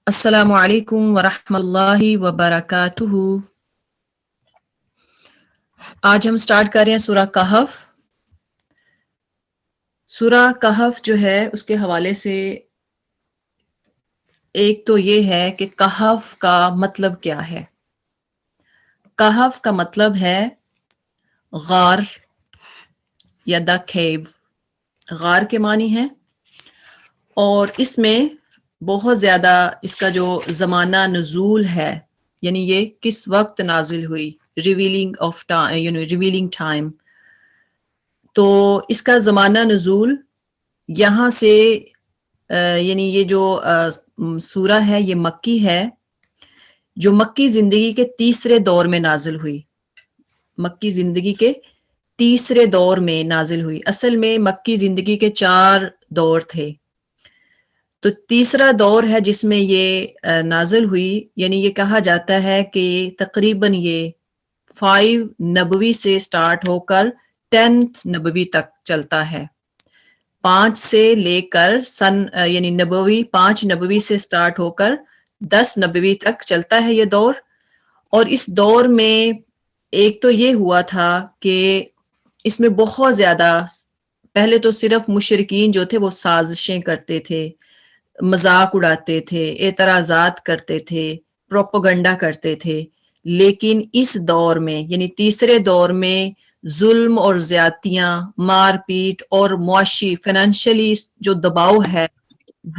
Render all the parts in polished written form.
السلام علیکم ورحمۃ اللہ وبرکاتہ۔ آج ہم سٹارٹ کر رہے ہیں سورہ کہف۔ سورہ کہف جو ہے اس کے حوالے سے ایک تو یہ ہے کہ کہف کا مطلب کیا ہے۔ کہف کا مطلب ہے غار یا دا کیو، غار کے معنی ہے، اور اس میں بہت زیادہ اس کا جو زمانہ نزول ہے، یعنی یہ کس وقت نازل ہوئی، ریویلنگ ٹائم، تو اس کا زمانہ نزول یہاں سے یعنی یہ جو سورہ ہے یہ مکی ہے، جو مکی زندگی کے تیسرے دور میں نازل ہوئی، مکی زندگی کے تیسرے دور میں نازل ہوئی۔ اصل میں مکی زندگی کے 4 دور تھے، تو تیسرا دور ہے جس میں یہ نازل ہوئی، یعنی یہ کہا جاتا ہے کہ تقریباً یہ 5 نبوی سے سٹارٹ ہو کر 10 نبوی تک چلتا ہے۔ 5 سے لے کر یعنی 5 نبوی سے سٹارٹ ہو کر 10 نبوی تک چلتا ہے یہ دور۔ اور اس دور میں ایک تو یہ ہوا تھا کہ اس میں بہت زیادہ، پہلے تو صرف مشرکین جو تھے وہ سازشیں کرتے تھے، مذاق اڑاتے تھے، اعتراضات کرتے تھے، پروپیگنڈا کرتے تھے، لیکن اس دور میں یعنی تیسرے دور میں ظلم اور زیادتیاں، مار پیٹ اور معاشی فائنینشلی جو دباؤ ہے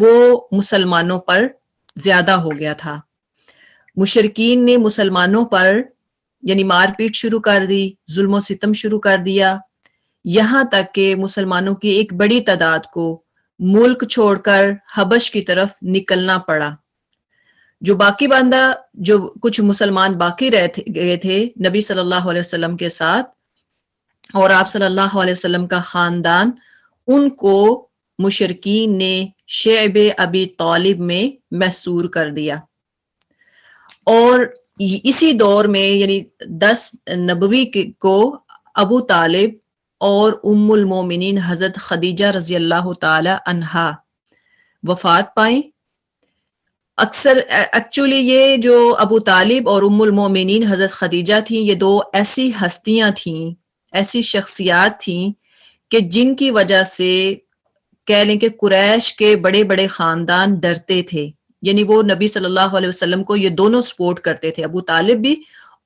وہ مسلمانوں پر زیادہ ہو گیا تھا۔ مشرکین نے مسلمانوں پر یعنی مار پیٹ شروع کر دی، ظلم و ستم شروع کر دیا، یہاں تک کہ مسلمانوں کی ایک بڑی تعداد کو ملک چھوڑ کر حبش کی طرف نکلنا پڑا۔ جو باقی باندہ، جو کچھ مسلمان باقی گئے تھے نبی صلی اللہ علیہ وسلم کے ساتھ اور آپ صلی اللہ علیہ وسلم کا خاندان، ان کو مشرکین نے شعب ابی طالب میں محصور کر دیا۔ اور اسی دور میں یعنی 10 نبوی کو ابو طالب اور ام المومنین حضرت خدیجہ رضی اللہ تعالی عنہا وفات پائیں۔ اکثر ایکچولی یہ جو ابو طالب اور ام المومنین حضرت خدیجہ تھیں، یہ 2 ایسی ہستیاں تھیں، ایسی شخصیات تھیں کہ جن کی وجہ سے کہہ لیں کہ قریش کے بڑے بڑے خاندان ڈرتے تھے، یعنی وہ نبی صلی اللہ علیہ وسلم کو یہ دونوں سپورٹ کرتے تھے، ابو طالب بھی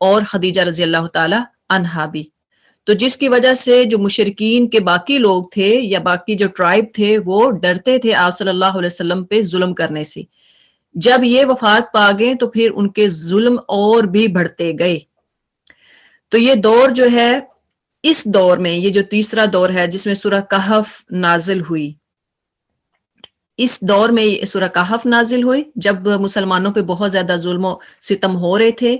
اور خدیجہ رضی اللہ تعالی عنہا بھی۔ تو جس کی وجہ سے جو مشرکین کے باقی لوگ تھے یا باقی جو ٹرائب تھے وہ ڈرتے تھے آپ صلی اللہ علیہ وسلم پہ ظلم کرنے سے۔ جب یہ وفات پا گئے تو پھر ان کے ظلم اور بھی بڑھتے گئے۔ تو یہ دور جو ہے، اس دور میں یہ جو تیسرا دور ہے جس میں سورہ کہف نازل ہوئی، اس دور میں سورہ کہف نازل ہوئی جب مسلمانوں پہ بہت زیادہ ظلم و ستم ہو رہے تھے۔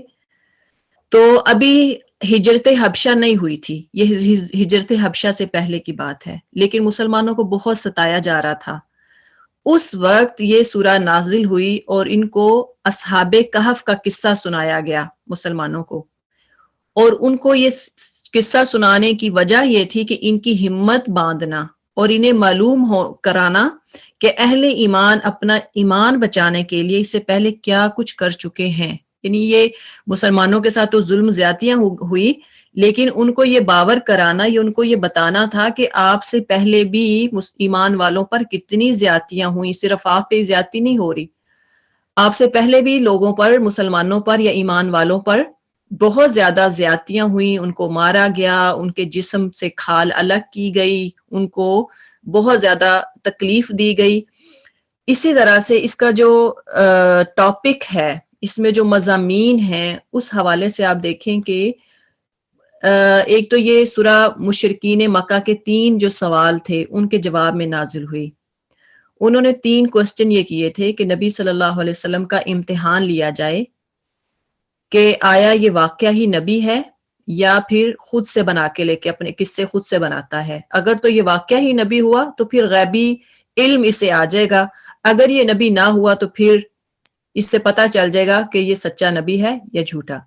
تو ابھی ہجرت حبشہ نہیں ہوئی تھی، یہ ہجرت حبشہ سے پہلے کی بات ہے، لیکن مسلمانوں کو بہت ستایا جا رہا تھا۔ اس وقت یہ سورہ نازل ہوئی اور ان کو اصحاب کہف کا قصہ سنایا گیا مسلمانوں کو، اور ان کو یہ قصہ سنانے کی وجہ یہ تھی کہ ان کی ہمت باندھنا اور انہیں معلوم کرانا کہ اہل ایمان اپنا ایمان بچانے کے لیے اس سے پہلے کیا کچھ کر چکے ہیں۔ یعنی یہ مسلمانوں کے ساتھ تو ظلم زیادتیاں ہوئی، لیکن ان کو یہ باور کرانا، یہ ان کو یہ بتانا تھا کہ آپ سے پہلے بھی ایمان والوں پر کتنی زیادتیاں ہوئی، صرف آپ پہ زیادتی نہیں ہو رہی، آپ سے پہلے بھی لوگوں پر، مسلمانوں پر یا ایمان والوں پر بہت زیادہ زیادتیاں ہوئیں، ان کو مارا گیا، ان کے جسم سے کھال الگ کی گئی، ان کو بہت زیادہ تکلیف دی گئی۔ اسی طرح سے اس کا جو ٹاپک ہے، اس میں جو مضامین ہیں، اس حوالے سے آپ دیکھیں کہ ایک تو یہ سورہ مشرکین مکہ کے 3 جو سوال تھے ان کے جواب میں نازل ہوئی۔ انہوں نے 3 کوسچن یہ کیے تھے کہ نبی صلی اللہ علیہ وسلم کا امتحان لیا جائے کہ آیا یہ واقعہ ہی نبی ہے یا پھر خود سے بنا کے لے کے اپنے قصے خود سے بناتا ہے۔ اگر تو یہ واقعہ ہی نبی ہوا تو پھر غیبی علم اسے آ جائے گا، اگر یہ نبی نہ ہوا تو پھر اس سے پتہ چل جائے گا کہ یہ سچا نبی ہے یا جھوٹا۔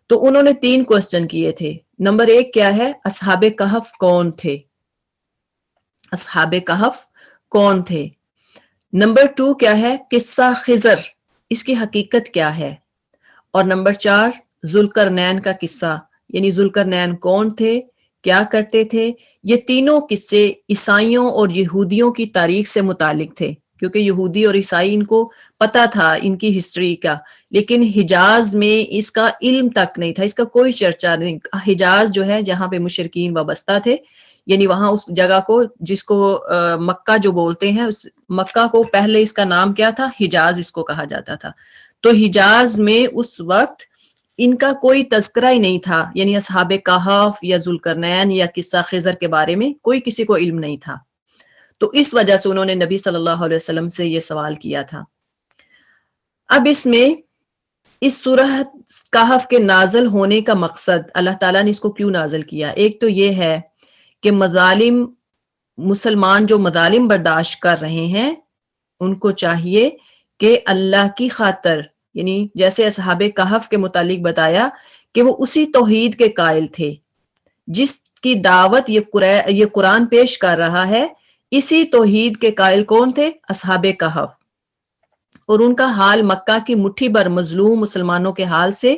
تو انہوں نے 3 کوسچن کیے تھے۔ نمبر 1 کیا ہے؟ اصحاب کہف کون تھے؟ اصحاب کہف کون تھے؟ نمبر 2 کیا ہے؟ قصہ خضر اس کی حقیقت کیا ہے. اور نمبر 4 ذوالقرنین کا قصہ، یعنی ذوالقرنین کون تھے، کیا کرتے تھے. یہ تینوں قصے عیسائیوں اور یہودیوں کی تاریخ سے متعلق تھے، کیونکہ یہودی اور عیسائی ان کو پتہ تھا ان کی ہسٹری کا، لیکن حجاز میں اس کا علم تک نہیں تھا، اس کا کوئی چرچا نہیں. حجاز جو ہے جہاں پہ مشرکین وابستہ تھے، یعنی وہاں اس جگہ کو جس کو مکہ جو بولتے ہیں، اس مکہ کو پہلے اس کا نام کیا تھا، حجاز اس کو کہا جاتا تھا. تو حجاز میں اس وقت ان کا کوئی تذکرہ ہی نہیں تھا، یعنی اصحاب کہف یا ذوالقرنین یا قصہ خضر کے بارے میں کوئی کسی کو علم نہیں تھا. تو اس وجہ سے انہوں نے نبی صلی اللہ علیہ وسلم سے یہ سوال کیا تھا. اب اس میں اس سورہ کہف کے نازل ہونے کا مقصد، اللہ تعالیٰ نے اس کو کیوں نازل کیا، ایک تو یہ ہے کہ مظالم، مسلمان جو مظالم برداشت کر رہے ہیں ان کو چاہیے کہ اللہ کی خاطر، یعنی جیسے اصحاب کہف کے متعلق بتایا کہ وہ اسی توحید کے قائل تھے جس کی دعوت یہ قرآن پیش کر رہا ہے. اسی توحید کے قائل کون تھے، اصحاب کہف. اور ان کا حال مکہ کی مٹھی بھر مظلوم مسلمانوں کے حال سے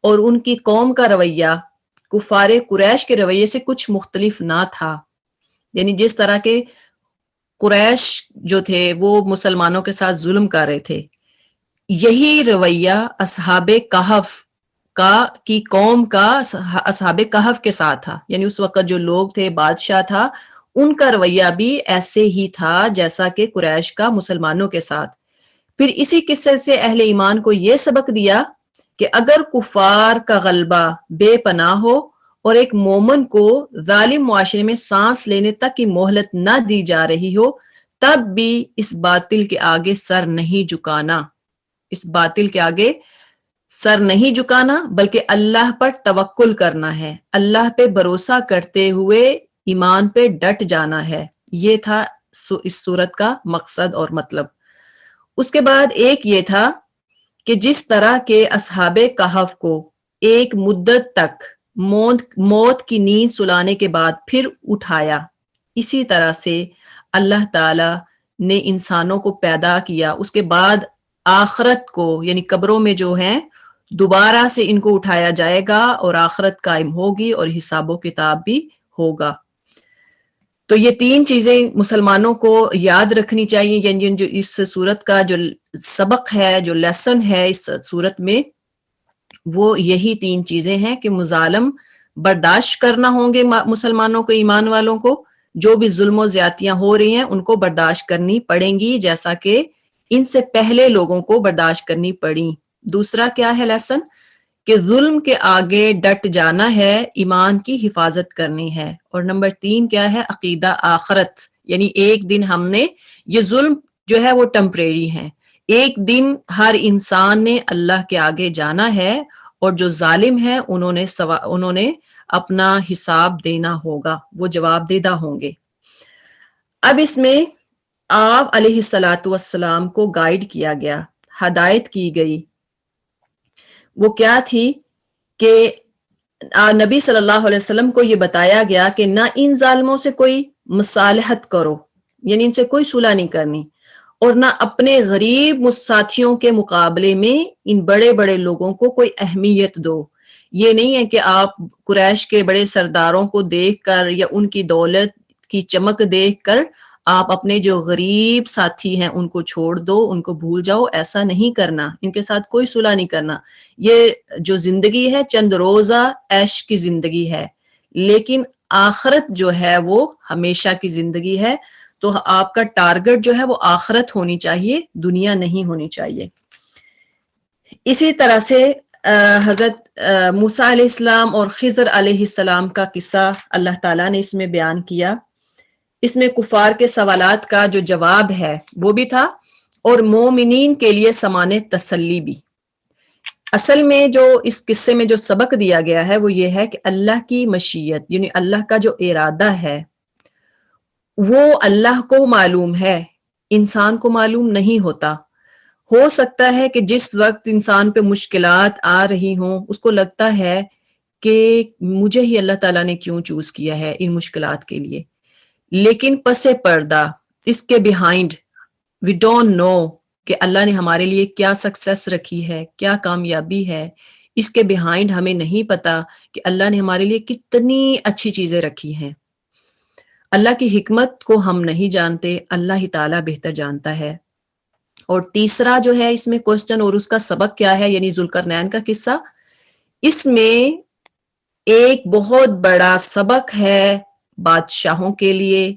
اور ان کی قوم کا رویہ کفار قریش کے رویے سے کچھ مختلف نہ تھا. یعنی جس طرح کے قریش جو تھے وہ مسلمانوں کے ساتھ ظلم کر رہے تھے، یہی رویہ اصحاب کہف کی قوم کا اصحاب کہف کے ساتھ تھا. یعنی اس وقت جو لوگ تھے، بادشاہ تھا، ان کا رویہ بھی ایسے ہی تھا جیسا کہ قریش کا مسلمانوں کے ساتھ. پھر اسی قصے سے اہل ایمان کو یہ سبق دیا کہ اگر کفار کا غلبہ بے پناہ ہو اور ایک مومن کو ظالم معاشرے میں سانس لینے تک کی مہلت نہ دی جا رہی ہو، تب بھی اس باطل کے آگے سر نہیں جھکانا. اس باطل کے آگے سر نہیں جھکانا بلکہ اللہ پر توکل کرنا ہے، اللہ پہ بھروسہ کرتے ہوئے ایمان پہ ڈٹ جانا ہے. یہ تھا اس صورت کا مقصد اور مطلب. اس کے بعد ایک یہ تھا کہ جس طرح کے اصحاب کہف کو ایک مدت تک موت کی نیند سلانے کے بعد پھر اٹھایا، اسی طرح سے اللہ تعالی نے انسانوں کو پیدا کیا، اس کے بعد آخرت کو، یعنی قبروں میں جو ہیں، دوبارہ سے ان کو اٹھایا جائے گا اور آخرت قائم ہوگی اور حساب و کتاب بھی ہوگا. تو یہ تین چیزیں مسلمانوں کو یاد رکھنی چاہیے. یعنی جو اس صورت کا جو سبق ہے، جو لیسن ہے اس صورت میں، وہ یہی تین چیزیں ہیں کہ مظالم برداشت کرنا ہوں گے مسلمانوں کو، ایمان والوں کو. جو بھی ظلم و زیادتیاں ہو رہی ہیں ان کو برداشت کرنی پڑیں گی، جیسا کہ ان سے پہلے لوگوں کو برداشت کرنی پڑی. دوسرا کیا ہے لیسن، کہ ظلم کے آگے ڈٹ جانا ہے، ایمان کی حفاظت کرنی ہے. اور نمبر 3 کیا ہے، عقیدہ آخرت. یعنی ایک دن ہم نے، یہ ظلم جو ہے وہ ٹمپریری ہے، ایک دن ہر انسان نے اللہ کے آگے جانا ہے اور جو ظالم ہے انہوں نے اپنا حساب دینا ہوگا، وہ جواب دیدہ ہوں گے. اب اس میں آپ علیہ الصلاۃ والسلام کو گائیڈ کیا گیا، ہدایت کی گئی. وہ کیا تھی کہ نبی صلی اللہ علیہ وسلم کو یہ بتایا گیا کہ نہ ان ظالموں سے کوئی مصالحت کرو، یعنی ان سے کوئی صلح نہیں کرنی، اور نہ اپنے غریب ساتھیوں کے مقابلے میں ان بڑے بڑے لوگوں کو کوئی اہمیت دو. یہ نہیں ہے کہ آپ قریش کے بڑے سرداروں کو دیکھ کر یا ان کی دولت کی چمک دیکھ کر آپ اپنے جو غریب ساتھی ہیں ان کو چھوڑ دو، ان کو بھول جاؤ. ایسا نہیں کرنا، ان کے ساتھ کوئی صلح نہیں کرنا. یہ جو زندگی ہے چند روزہ عیش کی زندگی ہے، لیکن آخرت جو ہے وہ ہمیشہ کی زندگی ہے. تو آپ کا ٹارگٹ جو ہے وہ آخرت ہونی چاہیے، دنیا نہیں ہونی چاہیے. اسی طرح سے حضرت موسیٰ علیہ السلام اور خضر علیہ السلام کا قصہ اللہ تعالیٰ نے اس میں بیان کیا. اس میں کفار کے سوالات کا جو جواب ہے وہ بھی تھا، اور مومنین کے لیے سامان تسلی بھی. اصل میں جو اس قصے میں جو سبق دیا گیا ہے وہ یہ ہے کہ اللہ کی مشیت، یعنی اللہ کا جو ارادہ ہے وہ اللہ کو معلوم ہے، انسان کو معلوم نہیں ہوتا. ہو سکتا ہے کہ جس وقت انسان پہ مشکلات آ رہی ہوں اس کو لگتا ہے کہ مجھے ہی اللہ تعالیٰ نے کیوں چوز کیا ہے ان مشکلات کے لیے، لیکن پس پردہ اس کے بیہائنڈ وی ڈونٹ نو کہ اللہ نے ہمارے لیے کیا سکسیس رکھی ہے، کیا کامیابی ہے، اس کے بیہائنڈ ہمیں نہیں پتا کہ اللہ نے ہمارے لیے کتنی اچھی چیزیں رکھی ہیں. اللہ کی حکمت کو ہم نہیں جانتے، اللہ ہی تعالیٰ بہتر جانتا ہے. اور تیسرا جو ہے اس میں کوشچن اور اس کا سبق کیا ہے، یعنی ذوالقرنین کا قصہ، اس میں ایک بہت بڑا سبق ہے بادشاہوں کے لیے،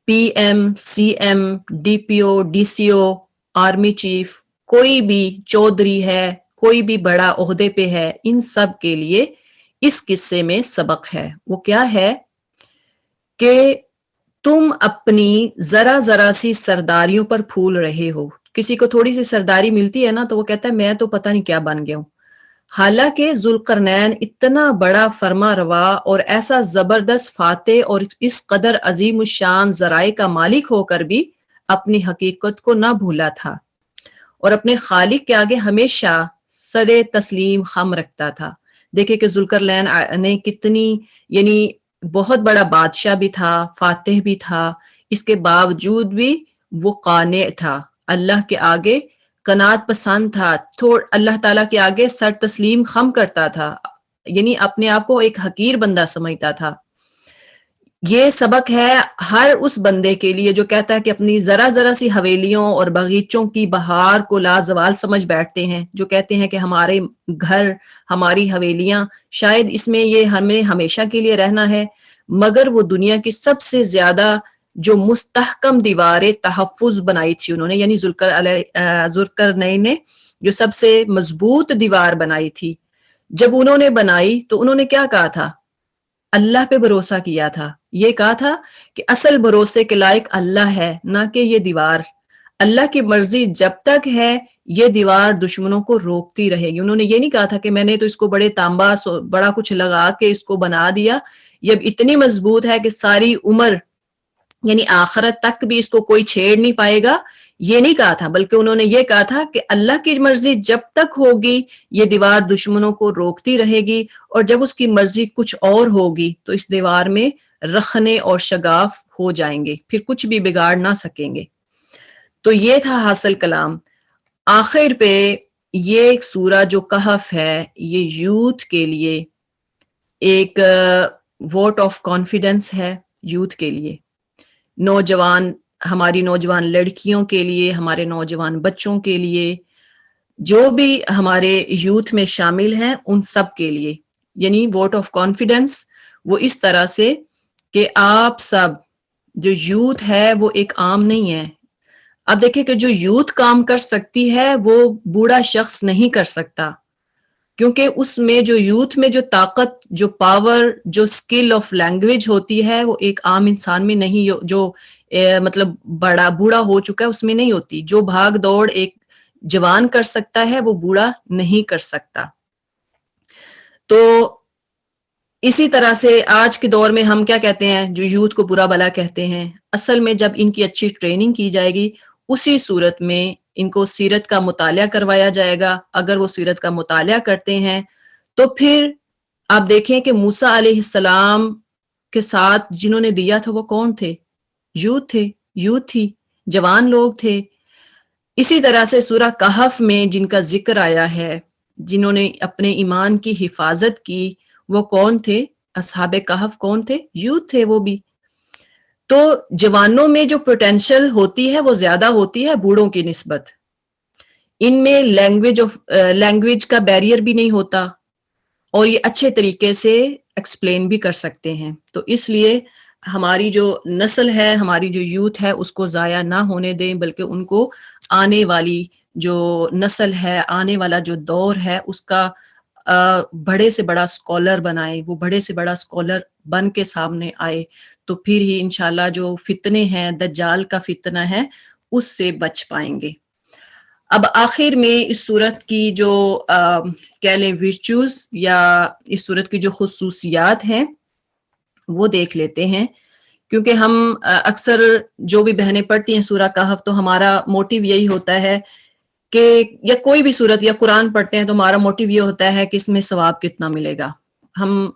P M, C M, D P O, D C O, army chief, کوئی بھی چودھری ہے، کوئی بھی بڑا عہدے پہ ہے، ان سب کے لیے اس قصے میں سبق ہے. وہ کیا ہے کہ تم اپنی ذرا ذرا سی سرداریوں پر پھول رہے ہو. کسی کو تھوڑی سی سرداری ملتی ہے نا تو وہ کہتا ہے میں تو پتہ نہیں کیا بن گیا ہوں. حالانکہ ذوالقرنین اتنا بڑا فرما روا اور ایسا زبردست فاتح اور اس قدر عظیم الشان ذرائع کا مالک ہو کر بھی اپنی حقیقت کو نہ بھولا تھا اور اپنے خالق کے آگے ہمیشہ سر تسلیم خم رکھتا تھا. دیکھیں کہ ذوالقرنین نے کتنی، یعنی بہت بڑا بادشاہ بھی تھا، فاتح بھی تھا، اس کے باوجود بھی وہ قانع تھا، اللہ کے آگے قناعت پسند تھا، اللہ تعالیٰ کے آگے سر تسلیم خم کرتا تھا، یعنی اپنے آپ کو ایک حقیر بندہ سمجھتا تھا. یہ سبق ہے ہر اس بندے کے لیے جو کہتا ہے کہ اپنی ذرا ذرا سی حویلیوں اور باغیچوں کی بہار کو لازوال سمجھ بیٹھتے ہیں، جو کہتے ہیں کہ ہمارے گھر، ہماری حویلیاں، شاید اس میں یہ ہمیں ہمیشہ کے لیے رہنا ہے، مگر وہ دنیا کی سب سے زیادہ جو مستحکم دیوار تحفظ بنائی تھی انہوں نے، یعنی ذوالقرنین نے جو سب سے مضبوط دیوار بنائی تھی، جب انہوں نے بنائی تو انہوں نے کیا کہا تھا؟ اللہ پہ بھروسہ کیا تھا. یہ کہا تھا کہ اصل بھروسے کے لائق اللہ ہے، نہ کہ یہ دیوار. اللہ کی مرضی جب تک ہے یہ دیوار دشمنوں کو روکتی رہے گی. انہوں نے یہ نہیں کہا تھا کہ میں نے تو اس کو بڑے تانبا بڑا کچھ لگا کے اس کو بنا دیا، یہ اب اتنی مضبوط ہے کہ ساری عمر یعنی آخرت تک بھی اس کو کوئی چھیڑ نہیں پائے گا. یہ نہیں کہا تھا، بلکہ انہوں نے یہ کہا تھا کہ اللہ کی مرضی جب تک ہوگی یہ دیوار دشمنوں کو روکتی رہے گی، اور جب اس کی مرضی کچھ اور ہوگی تو اس دیوار میں رخنے اور شگاف ہو جائیں گے، پھر کچھ بھی بگاڑ نہ سکیں گے. تو یہ تھا حاصل کلام. آخر پہ یہ سورہ جو کہف ہے یہ یوتھ کے لیے ایک ووٹ آف کانفیڈنس ہے، یوتھ کے لیے، نوجوان، ہماری نوجوان لڑکیوں کے لیے، ہمارے نوجوان بچوں کے لیے، جو بھی ہمارے یوتھ میں شامل ہیں ان سب کے لیے. یعنی ووٹ آف کانفیڈنس وہ اس طرح سے کہ آپ سب جو یوتھ ہے وہ ایک عام نہیں ہے. اب دیکھیں کہ جو یوتھ کام کر سکتی ہے وہ بوڑھا شخص نہیں کر سکتا، کیونکہ اس میں جو یوتھ میں جو طاقت، جو پاور، جو سکل آف لینگویج ہوتی ہے وہ ایک عام انسان میں نہیں، جو مطلب بوڑھا ہو چکا ہے اس میں نہیں ہوتی. جو بھاگ دوڑ ایک جوان کر سکتا ہے وہ بوڑھا نہیں کر سکتا. تو اسی طرح سے آج کے دور میں ہم کیا کہتے ہیں، جو یوتھ کو برا بلا کہتے ہیں، اصل میں جب ان کی اچھی ٹریننگ کی جائے گی اسی صورت میں ان کو سیرت کا مطالعہ کروایا جائے گا. اگر وہ سیرت کا مطالعہ کرتے ہیں تو پھر آپ دیکھیں کہ موسیٰ علیہ السلام کے ساتھ جنہوں نے دیا تھا وہ کون تھے؟ یوتھ تھے، یوتھ تھی، جوان لوگ تھے. اسی طرح سے سورہ کہف میں جن کا ذکر آیا ہے، جنہوں نے اپنے ایمان کی حفاظت کی، وہ کون تھے؟ اصحاب کہف کون تھے؟ یوتھ تھے وہ بھی. تو جوانوں میں جو پوٹینشل ہوتی ہے وہ زیادہ ہوتی ہے بوڑھوں کی نسبت. ان میں لینگویج کا بیریئر بھی نہیں ہوتا اور یہ اچھے طریقے سے ایکسپلین بھی کر سکتے ہیں. تو اس لیے ہماری جو نسل ہے، ہماری جو یوتھ ہے اس کو ضائع نہ ہونے دیں، بلکہ ان کو آنے والی جو نسل ہے، آنے والا جو دور ہے اس کا بڑے سے بڑا اسکالر بنائے، وہ بڑے سے بڑا اسکالر بن کے سامنے آئے، تو پھر ہی انشاءاللہ جو فتنے ہیں، دجال کا فتنہ ہے، اس سے بچ پائیں گے. اب آخر میں اس صورت کی جو کہہ لیں ورچوز یا اس صورت کی جو خصوصیات ہیں وہ دیکھ لیتے ہیں، کیونکہ ہم اکثر جو بھی بہنیں پڑھتی ہیں سورہ کہف تو ہمارا موٹیو یہی ہوتا ہے کہ یا کوئی بھی سورت یا قرآن پڑھتے ہیں تو ہمارا موٹیو یہ ہوتا ہے کہ اس میں ثواب کتنا ملے گا. ہم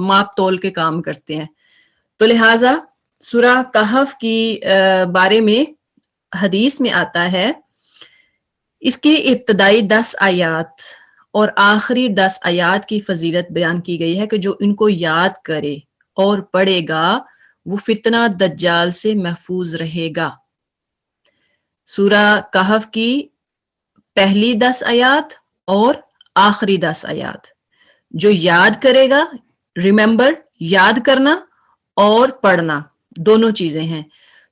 ماپ تول کے کام کرتے ہیں. تو لہٰذا سورہ کہف کی بارے میں حدیث میں آتا ہے اس کی ابتدائی 10 آیات اور آخری 10 آیات کی فضیلت بیان کی گئی ہے کہ جو ان کو یاد کرے اور پڑھے گا وہ فتنہ دجال سے محفوظ رہے گا۔ سورہ کہف کی پہلی 10 آیات اور آخری 10 آیات جو یاد کرے گا، ریممبر یاد کرنا اور پڑھنا دونوں چیزیں ہیں،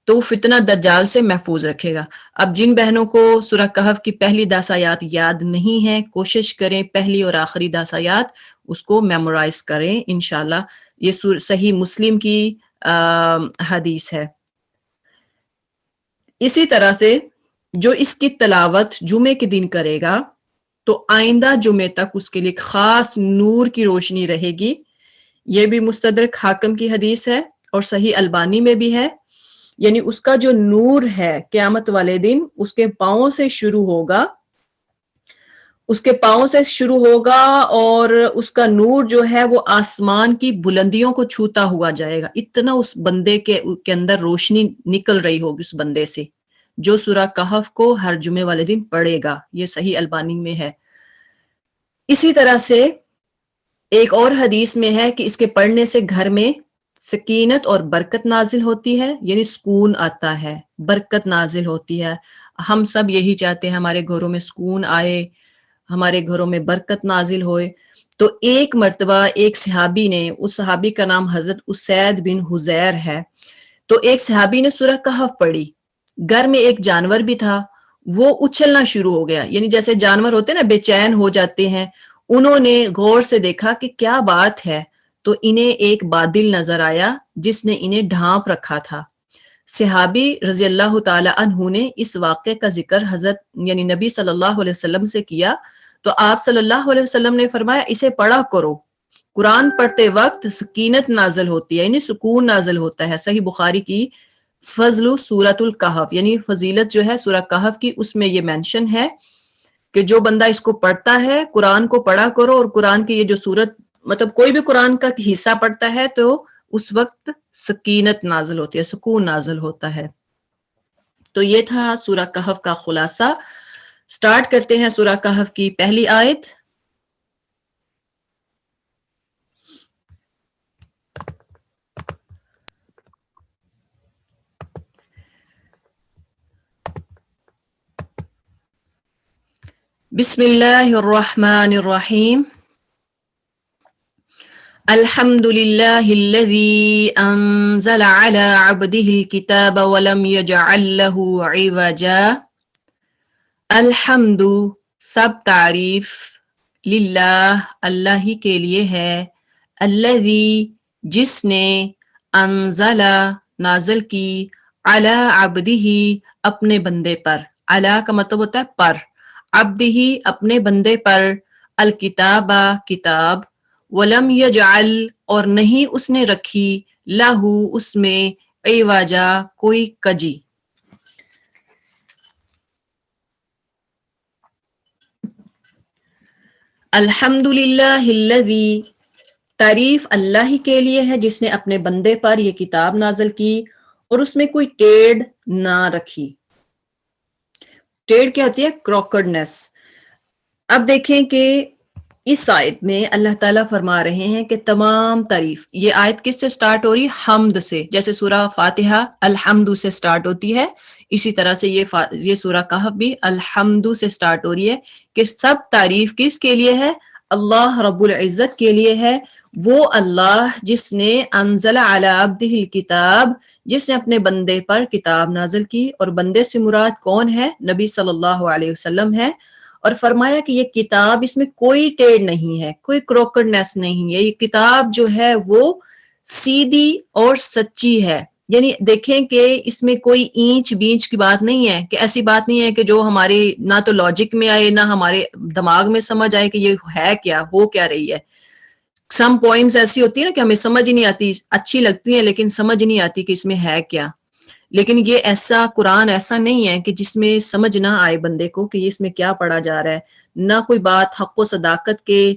تو وہ فتنہ دجال سے محفوظ رکھے گا۔ اب جن بہنوں کو سورہ کہف کی پہلی 10 آیات یاد نہیں ہیں، کوشش کریں پہلی اور آخری 10 آیات اس کو میمورائز کریں انشاءاللہ۔ یہ صحیح مسلم کی حدیث ہے۔ اسی طرح سے جو اس کی تلاوت جمعے کے دن کرے گا تو آئندہ جمعے تک اس کے لیے خاص نور کی روشنی رہے گی۔ یہ بھی مستدرک حاکم کی حدیث ہے اور صحیح البانی میں بھی ہے، یعنی اس کا جو نور ہے قیامت والے دن اس کے پاؤں سے شروع ہوگا، اور اس کا نور جو ہے وہ آسمان کی بلندیوں کو چھوتا ہوا جائے گا۔ اتنا اس بندے کے اندر روشنی نکل رہی ہوگی اس بندے سے جو سورہ کہف کو ہر جمعے والے دن پڑھے گا۔ یہ صحیح البانی میں ہے۔ اسی طرح سے ایک اور حدیث میں ہے کہ اس کے پڑھنے سے گھر میں سکینت اور برکت نازل ہوتی ہے، یعنی سکون آتا ہے، برکت نازل ہوتی ہے۔ ہم سب یہی چاہتے ہیں ہمارے گھروں میں سکون آئے، ہمارے گھروں میں برکت نازل ہوئے۔ تو ایک مرتبہ ایک صحابی نے، اس صحابی کا نام حضرت اسید بن حضیر ہے، تو ایک صحابی نے سورہ کہف پڑھی، گھر میں ایک جانور بھی تھا، وہ اچھلنا شروع ہو گیا، یعنی جیسے جانور ہوتے ہیں نا بے چین ہو جاتے ہیں۔ انہوں نے غور سے دیکھا کہ کیا بات ہے، تو انہیں ایک بادل نظر آیا جس نے انہیں ڈھانپ رکھا تھا۔ صحابی رضی اللہ تعالی عنہ نے اس واقعے کا ذکر حضرت یعنی نبی صلی اللہ علیہ وسلم سے کیا، تو آپ صلی اللہ علیہ وسلم نے فرمایا اسے پڑھا کرو، قرآن پڑھتے وقت سکینت نازل ہوتی ہے، یعنی سکون نازل ہوتا ہے۔ صحیح بخاری کی فضل سورۃ الکہف، یعنی فضیلت جو ہے سورہ کہف کی، اس میں یہ مینشن ہے کہ جو بندہ اس کو پڑھتا ہے، قرآن کو پڑھا کرو، اور قرآن کی یہ جو سورت مطلب کوئی بھی قرآن کا حصہ پڑھتا ہے تو اس وقت سکینت نازل ہوتی ہے، سکون نازل ہوتا ہے۔ تو یہ تھا سورہ کہف کا خلاصہ۔ سٹارٹ کرتے ہیں سورہ کہف کی پہلی آیت۔ بسم اللہ الرحمن الرحیم۔ الحمد للہ الذی انزل علی عبدہ الکتاب ولم یجعل لہ عوجا۔ الحمد سب تعریف، للہ اللہ ہی کے لیے ہے، الذی جس نے، انزل نازل کی، علی عبدہ اپنے بندے پر، علی کا مطلب ہوتا ہے پر، عبدہ اپنے بندے پر، الکتاب کتاب، ولم یجعل اور نہیں اس نے رکھی، لہو اس میں، عوجا کوئی کجی۔ الحمدللہ الذی تعریف اللہ ہی کے لیے ہے جس نے اپنے بندے پر یہ کتاب نازل کی اور اس میں کوئی ٹیڑھ نہ رکھی۔ ٹیڑھ کیا ہوتی ہے؟ کراکڈنس۔ اب دیکھیں کہ اس آیت میں اللہ تعالیٰ فرما رہے ہیں کہ تمام تعریف، یہ آیت کس سے سٹارٹ ہو رہی ہے؟ حمد سے، جیسے سورہ فاتحہ الحمد سے سٹارٹ ہوتی ہے، اسی طرح سے یہ سورہ کہف بھی الحمد سے سٹارٹ ہو رہی ہے کہ سب تعریف کس کے لیے ہے؟ اللہ رب العزت کے لیے ہے، وہ اللہ جس نے انزل علی عبدہ الکتاب، جس نے اپنے بندے پر کتاب نازل کی، اور بندے سے مراد کون ہے؟ نبی صلی اللہ علیہ وسلم ہے، اور فرمایا کہ یہ کتاب، اس میں کوئی ٹیڑھ نہیں ہے، کوئی کروکڈنس نہیں ہے، یہ کتاب جو ہے وہ سیدھی اور سچی ہے۔ یعنی دیکھیں کہ اس میں کوئی اینچ بیچ کی بات نہیں ہے، کہ ایسی بات نہیں ہے کہ جو ہماری نہ تو لاجک میں آئے نہ ہمارے دماغ میں سمجھ آئے کہ یہ ہے کیا، ہو کیا رہی ہے۔ سم پوائنٹس ایسی ہوتی ہے نا کہ ہمیں سمجھ ہی نہیں آتی، اچھی لگتی ہیں لیکن سمجھ نہیں آتی کہ اس میں ہے کیا۔ لیکن یہ ایسا قرآن ایسا نہیں ہے کہ جس میں سمجھ نہ آئے بندے کو کہ اس میں کیا پڑھا جا رہا ہے، نہ کوئی بات حق و صداقت کے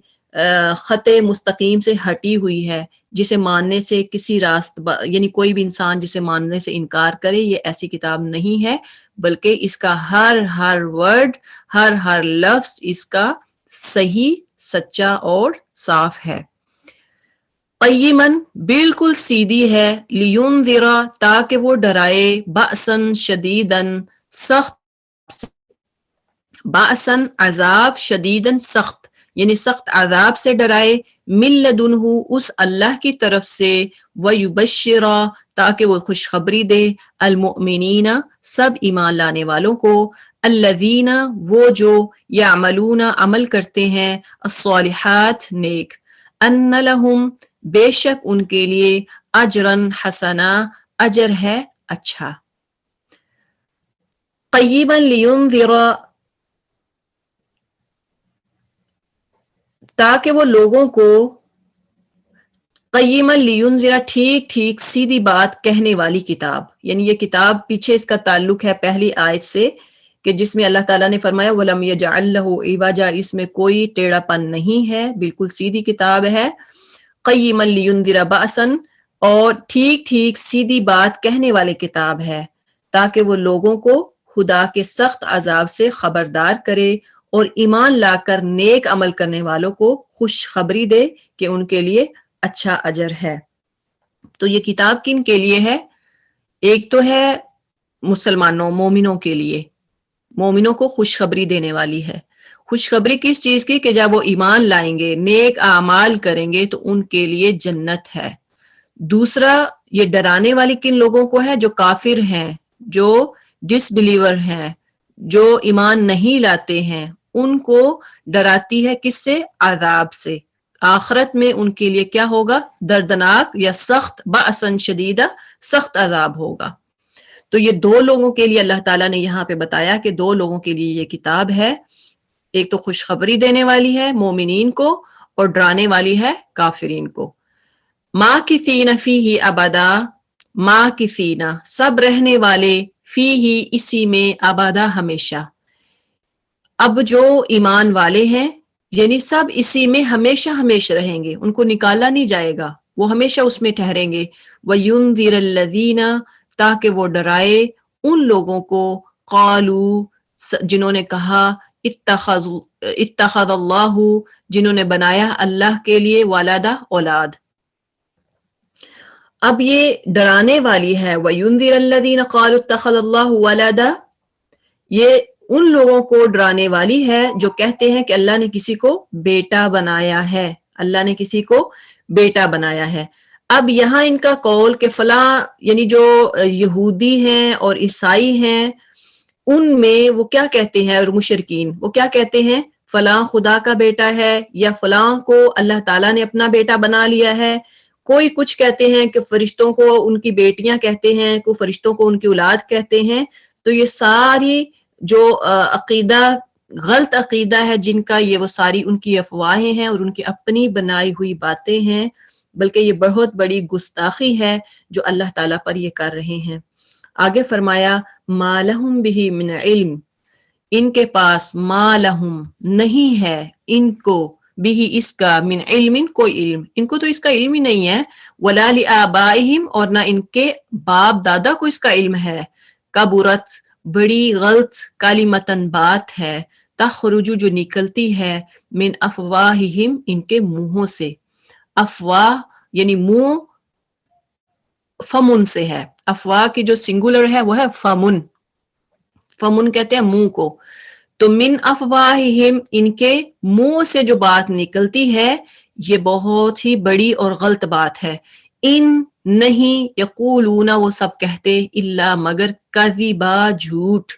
خط مستقیم سے ہٹی ہوئی ہے، جسے ماننے سے کسی یعنی کوئی بھی انسان جسے ماننے سے انکار کرے، یہ ایسی کتاب نہیں ہے، بلکہ اس کا ہر ورڈ، ہر لفظ اس کا صحیح، سچا اور صاف ہے۔ قیمن بالکل سیدھی ہے، لینذر تاکہ وہ ڈرائے، بأسن شدیدن سخت، بأسن عذاب، شدیدن سخت، یعنی سخت عذاب سے ڈرائے، من لدنہ اس اللہ کی طرف سے، ویبشر تاکہ وہ خوشخبری دے، المؤمنین سب ایمان لانے والوں کو، الذین وہ جو یعملون عمل کرتے ہیں، الصالحات نیک، ان لہم بے شک ان کے لیے، اجرن حسنا اجر ہے اچھا۔ قیما لینذر تاکہ وہ لوگوں کو، قیما لینذر ٹھیک ٹھیک سیدھی بات کہنے والی کتاب، یعنی یہ کتاب پیچھے اس کا تعلق ہے پہلی آیت سے کہ جس میں اللہ تعالیٰ نے فرمایا وَلَمْ يَجْعَلْ لَهُ عِوَجًا، اس میں کوئی ٹیڑھا پن نہیں ہے، بالکل سیدھی کتاب ہے۔ قیما لینذر بأسا، اور ٹھیک ٹھیک سیدھی بات کہنے والے کتاب ہے تاکہ وہ لوگوں کو خدا کے سخت عذاب سے خبردار کرے اور ایمان لا کر نیک عمل کرنے والوں کو خوشخبری دے کہ ان کے لیے اچھا اجر ہے۔ تو یہ کتاب کن کے لیے ہے؟ ایک تو ہے مسلمانوں، مومنوں کے لیے، مومنوں کو خوشخبری دینے والی ہے۔ خوشخبری کس چیز کی؟ کہ جب وہ ایمان لائیں گے، نیک اعمال کریں گے تو ان کے لیے جنت ہے۔ دوسرا یہ ڈرانے والی کن لوگوں کو ہے؟ جو کافر ہیں، جو ڈس بلیور ہیں، جو ایمان نہیں لاتے ہیں، ان کو ڈراتی ہے کس سے؟ عذاب سے۔ آخرت میں ان کے لیے کیا ہوگا؟ دردناک یا سخت، بأسن شدیدہ، سخت عذاب ہوگا۔ تو یہ دو لوگوں کے لیے اللہ تعالیٰ نے یہاں پہ بتایا کہ دو لوگوں کے لیے یہ کتاب ہے، ایک تو خوشخبری دینے والی ہے مومنین کو اور ڈرانے والی ہے کافرین کو۔ ماکثین فیہ ابدا، ماکثین سب رہنے والے، فیہ اسی میں، ابدا ہمیشہ۔ اب جو ایمان والے ہیں یعنی سب اسی میں ہمیشہ ہمیشہ رہیں گے، ان کو نکالا نہیں جائے گا، وہ ہمیشہ اس میں ٹھہریں گے۔ وَيُنذِرَ الَّذِينَ تاکہ وہ ڈرائے ان لوگوں کو، قالوا جنہوں نے کہا، اتخذ اللہ جنہوں نے بنایا اللہ کے لیے، ولدا اولاد۔ اب یہ ڈرانے والی ہے وَيُنذِرَ الَّذِينَ قَالُوا اتَّخَذَ اللَّهُ وَلَدًا، یہ ان لوگوں کو ڈرانے والی ہے جو کہتے ہیں کہ اللہ نے کسی کو بیٹا بنایا ہے، اللہ نے کسی کو بیٹا بنایا ہے۔ اب یہاں ان کا قول کہ فلاں، یعنی جو یہودی ہیں اور عیسائی ہیں ان میں وہ کیا کہتے ہیں، اور مشرکین وہ کیا کہتے ہیں، فلاں خدا کا بیٹا ہے، یا فلاں کو اللہ تعالیٰ نے اپنا بیٹا بنا لیا ہے۔ کوئی کچھ کہتے ہیں کہ فرشتوں کو ان کی بیٹیاں کہتے ہیں، کوئی فرشتوں کو ان کی اولاد کہتے ہیں۔ تو یہ ساری جو عقیدہ، غلط عقیدہ ہے جن کا، یہ وہ ساری ان کی افواہیں ہیں اور ان کی اپنی بنائی ہوئی باتیں ہیں، بلکہ یہ بہت بڑی گستاخی ہے جو اللہ تعالیٰ پر یہ کر رہے ہیں۔ آگے فرمایا ما لہم بہ من علم، ان کے پاس، ما لہم نہیں ہے ان کو، بھی اس کا، من علم کوئی علم، ان کو تو اس کا علم ہی نہیں ہے، ولا لآبائہم اور نہ ان کے باپ دادا کو اس کا علم ہے، کبرت بڑی غلط، کلمتن بات ہے، تخرج جو نکلتی ہے، من افواہہم ان کے منہوں سے۔ افواہ یعنی منہ، فمن سے ہے، افواہ کی جو سنگولر ہے وہ ہے فمن، فمن کہتے ہیں منہ کو۔ تو من افواہہم ان کے منہ سے جو بات نکلتی ہے یہ بہت ہی بڑی اور غلط بات ہے۔ ان نہیں، یقولون وہ سب کہتے، الا مگر، کذبا جھوٹ،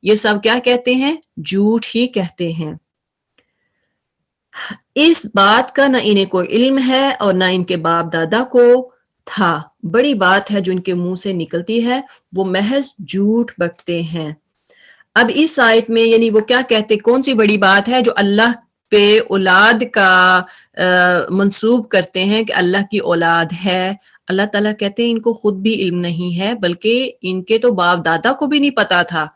یہ سب کیا کہتے ہیں؟ جھوٹ ہی کہتے ہیں۔ اس بات کا نہ انہیں کوئی علم ہے اور نہ ان کے باپ دادا کو تھا، بڑی بات ہے جو ان کے منہ سے نکلتی ہے، وہ محض جھوٹ بکتے ہیں۔ اب اس آیت میں یعنی وہ کیا کہتے، کون سی بڑی بات ہے؟ جو اللہ پہ اولاد کا منسوب کرتے ہیں کہ اللہ کی اولاد ہے۔ اللہ تعالیٰ کہتے ہیں ان کو خود بھی علم نہیں ہے، بلکہ ان کے تو باپ دادا کو بھی نہیں پتا تھا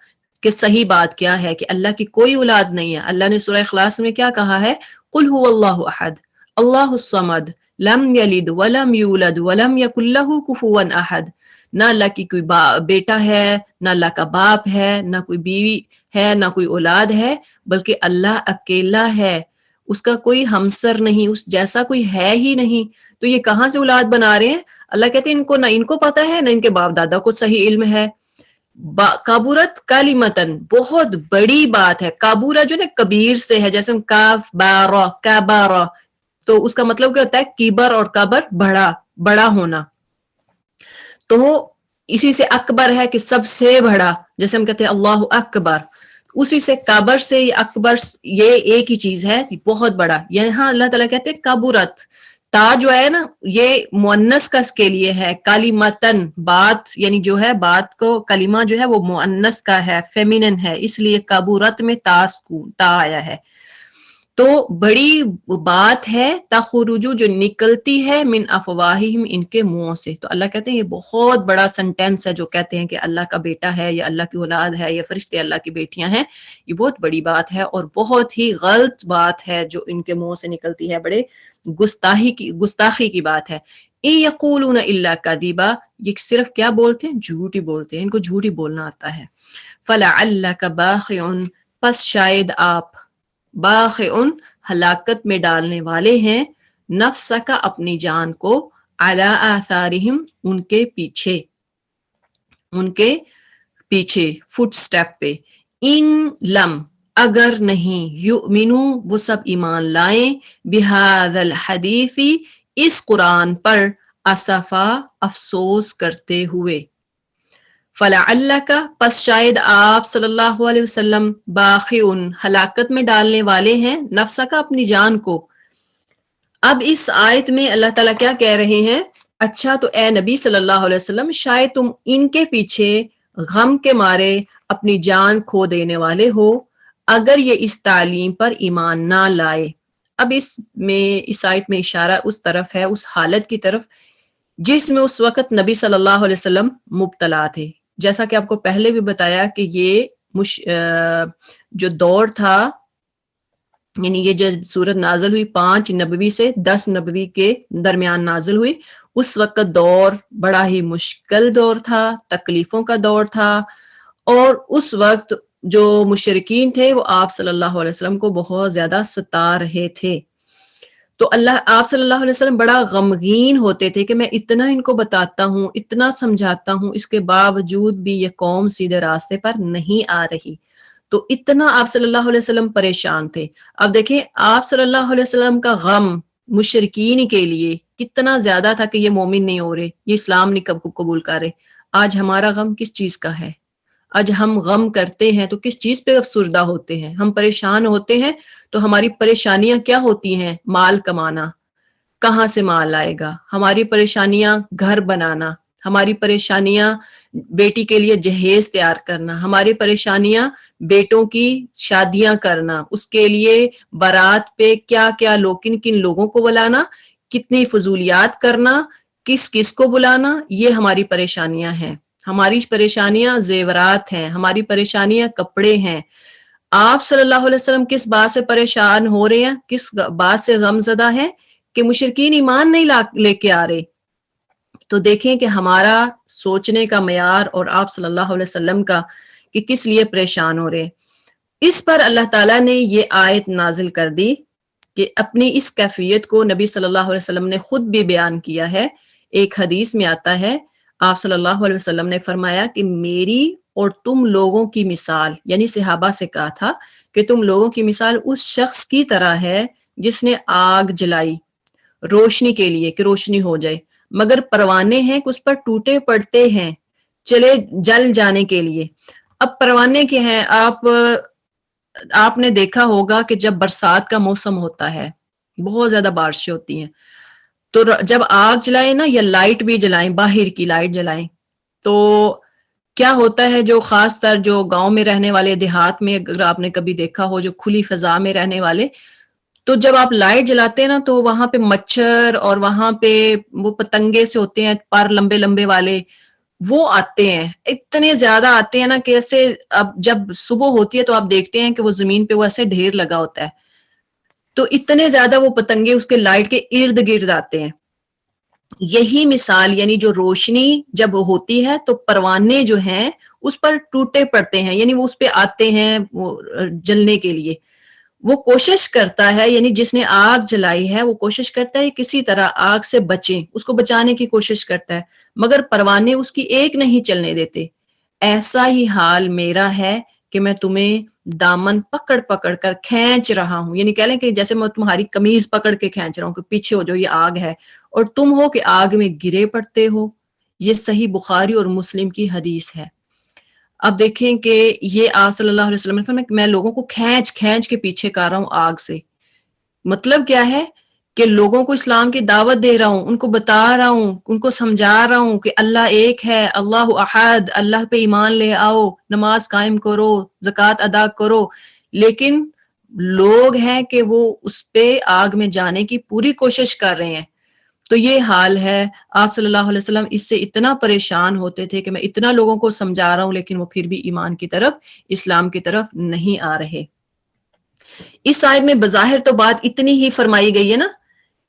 کہ صحیح بات کیا ہے، کہ اللہ کی کوئی اولاد نہیں ہے۔ اللہ نے سورہ اخلاص میں کیا کہا ہے؟ قل هو اللہ احد اللہ الصمد لم یلد ولم یولد ولم یکن لہ کفوا احد. نہ اللہ کی کوئی بیٹا ہے، نہ اللہ کا باپ ہے، نہ کوئی بیوی ہے، نہ کوئی اولاد ہے، بلکہ اللہ اکیلا ہے، اس کا کوئی ہمسر نہیں، اس جیسا کوئی ہے ہی نہیں. تو یہ کہاں سے اولاد بنا رہے ہیں؟ اللہ کہتے ہیں ان کو نہ ان کو پتا ہے نہ ان کے باپ دادا کو صحیح علم ہے. کابورت کالیمتن، بہت بڑی بات ہے. کابورہ جو نا کبیر سے ہے، جیسے کاف بارا کابارا، تو اس کا مطلب کیا ہوتا ہے؟ کیبر اور کابر بڑا، بڑا ہونا. تو اسی سے اکبر ہے کہ سب سے بڑا، جیسے ہم کہتے ہیں اللہ اکبر، اسی سے کابر سے اکبر، یہ ایک ہی چیز ہے، بہت بڑا. یہاں اللہ تعالیٰ کہتے ہیں کابورت، تا جو ہے نا یہ مؤنث کا اس کے لیے ہے، کالیمتن بات، یعنی جو ہے بات کو کلمہ جو ہے وہ مؤنث کا ہے، فیمینن ہے، اس لیے کابورت میں تا آیا ہے. تو بڑی بات ہے، تخرجو جو نکلتی ہے، من افواہہم ان کے منہوں سے. تو اللہ کہتے ہیں یہ بہت بڑا سنٹینس ہے جو کہتے ہیں کہ اللہ کا بیٹا ہے یا اللہ کی اولاد ہے یا فرشتے اللہ کی بیٹیاں ہیں. یہ بہت بڑی بات ہے اور بہت ہی غلط بات ہے جو ان کے منہ سے نکلتی ہے، بڑے گستاخی کی بات ہے. یقولون الا کذبا، یہ صرف کیا بولتے ہیں؟ جھوٹ ہی بولتے ہیں، ان کو جھوٹ ہی بولنا آتا ہے. فلعلک باخع، پس شاید آپ، باخعن ہلاکت میں ڈالنے والے ہیں، نفس کا اپنی جان کو، علی آثارہم ان کے پیچھے فٹ سٹیپ پہ، ان لم اگر نہیں، یؤمنو وہ سب ایمان لائیں، بہذا الحدیث اس قرآن پر، اسفا افسوس کرتے ہوئے. فلعلک پس شاید آپ صلی اللہ علیہ وسلم، باخعن ہلاکت میں ڈالنے والے ہیں، نفس کا اپنی جان کو. اب اس آیت میں اللہ تعالیٰ کیا کہہ رہے ہیں؟ اچھا تو اے نبی صلی اللہ علیہ وسلم، شاید تم ان کے پیچھے غم کے مارے اپنی جان کھو دینے والے ہو اگر یہ اس تعلیم پر ایمان نہ لائے. اب اس آیت میں اشارہ اس طرف ہے، اس حالت کی طرف جس میں اس وقت نبی صلی اللہ علیہ وسلم مبتلا تھے. جیسا کہ آپ کو پہلے بھی بتایا کہ یہ جو دور تھا، یعنی یہ جو صورت نازل ہوئی 5 نبوی سے 10 نبوی کے درمیان نازل ہوئی، اس وقت دور بڑا ہی مشکل دور تھا، تکلیفوں کا دور تھا، اور اس وقت جو مشرکین تھے وہ آپ صلی اللہ علیہ وسلم کو بہت زیادہ ستا رہے تھے. تو آپ صلی اللہ علیہ وسلم بڑا غمگین ہوتے تھے کہ میں اتنا ان کو بتاتا ہوں، اتنا سمجھاتا ہوں، اس کے باوجود بھی یہ قوم سیدھے راستے پر نہیں آ رہی. تو اتنا آپ صلی اللہ علیہ وسلم پریشان تھے. اب دیکھیں آپ صلی اللہ علیہ وسلم کا غم مشرکین کے لیے کتنا زیادہ تھا کہ یہ مومن نہیں ہو رہے، یہ اسلام نہیں قبول کر رہے. آج ہمارا غم کس چیز کا ہے؟ آج ہم غم کرتے ہیں تو کس چیز پہ افسردہ ہوتے ہیں؟ ہم پریشان ہوتے ہیں تو ہماری پریشانیاں کیا ہوتی ہیں؟ مال کمانا، کہاں سے مال آئے گا؟ ہماری پریشانیاں گھر بنانا، ہماری پریشانیاں بیٹی کے لیے جہیز تیار کرنا، ہماری پریشانیاں بیٹوں کی شادیاں کرنا، اس کے لیے بارات پہ کیا کیا لوگ، کن کن لوگوں کو بلانا، کتنی فضولیات کرنا، کس کس کو بلانا، یہ ہماری پریشانیاں ہیں. ہماری پریشانیاں زیورات ہیں، ہماری پریشانیاں کپڑے ہیں. آپ صلی اللہ علیہ وسلم کس بات سے پریشان ہو رہے ہیں، کس بات سے غم زدہ ہیں؟ کہ مشرکین ایمان نہیں لے کے آ رہے. تو دیکھیں کہ ہمارا سوچنے کا معیار اور آپ صلی اللہ علیہ وسلم کا کہ کس لیے پریشان ہو رہے. اس پر اللہ تعالیٰ نے یہ آیت نازل کر دی کہ اپنی اس کیفیت کو نبی صلی اللہ علیہ وسلم نے خود بھی بیان کیا ہے. ایک حدیث میں آتا ہے، آپ صلی اللہ علیہ وسلم نے فرمایا کہ میری اور تم لوگوں کی مثال، یعنی صحابہ سے کہا تھا کہ تم لوگوں کی مثال اس شخص کی طرح ہے جس نے آگ جلائی روشنی کے لیے کہ روشنی ہو جائے، مگر پروانے ہیں کہ اس پر ٹوٹے پڑتے ہیں چلے جل جانے کے لیے. اب پروانے کے ہیں، آپ نے دیکھا ہوگا کہ جب برسات کا موسم ہوتا ہے، بہت زیادہ بارشیں ہوتی ہیں، تو جب آگ جلائیں نا یا لائٹ بھی جلائیں، باہر کی لائٹ جلائیں، تو کیا ہوتا ہے، جو خاص طر جو گاؤں میں رہنے والے، دیہات میں اگر آپ نے کبھی دیکھا ہو، جو کھلی فضا میں رہنے والے، تو جب آپ لائٹ جلاتے ہیں نا تو وہاں پہ مچھر اور وہاں پہ وہ پتنگے سے ہوتے ہیں پر لمبے لمبے والے، وہ آتے ہیں، اتنے زیادہ آتے ہیں نا کہ ایسے اب جب صبح ہوتی ہے تو آپ دیکھتے ہیں کہ وہ زمین پہ وہ ایسے ڈھیر لگا ہوتا ہے. تو اتنے زیادہ وہ پتنگے اس کے لائٹ کے ارد گرد آتے ہیں. یہی مثال یعنی جو روشنی جب ہوتی ہے تو پروانے جو ہیں اس پر ٹوٹے پڑتے ہیں، یعنی وہ اس پہ آتے ہیں وہ جلنے کے لیے. وہ کوشش کرتا ہے، یعنی جس نے آگ جلائی ہے وہ کوشش کرتا ہے کسی طرح آگ سے بچیں، اس کو بچانے کی کوشش کرتا ہے، مگر پروانے اس کی ایک نہیں چلنے دیتے. ایسا ہی حال میرا ہے کہ میں تمہیں دامن پکڑ پکڑ کر کھینچ رہا ہوں، یعنی کہہ لیں کہ جیسے میں تمہاری قمیض پکڑ کے کھینچ رہا ہوں کہ پیچھے ہو جو یہ آگ ہے، اور تم ہو کہ آگ میں گرے پڑتے ہو. یہ صحیح بخاری اور مسلم کی حدیث ہے. اب دیکھیں کہ یہ آپ صلی اللہ علیہ وسلم نے فرمایا کہ میں لوگوں کو کھینچ کھینچ کے پیچھے کر رہا ہوں آگ سے. مطلب کیا ہے کہ لوگوں کو اسلام کی دعوت دے رہا ہوں، ان کو بتا رہا ہوں، ان کو سمجھا رہا ہوں کہ اللہ ایک ہے، اللہ احد، اللہ پہ ایمان لے آؤ، نماز قائم کرو، زکوٰۃ ادا کرو. لیکن لوگ ہیں کہ وہ اس پہ آگ میں جانے کی پوری کوشش کر رہے ہیں. تو یہ حال ہے. آپ صلی اللہ علیہ وسلم اس سے اتنا پریشان ہوتے تھے کہ میں اتنا لوگوں کو سمجھا رہا ہوں لیکن وہ پھر بھی ایمان کی طرف، اسلام کی طرف نہیں آ رہے. اس آیت میں بظاہر تو بات اتنی ہی فرمائی گئی ہے نا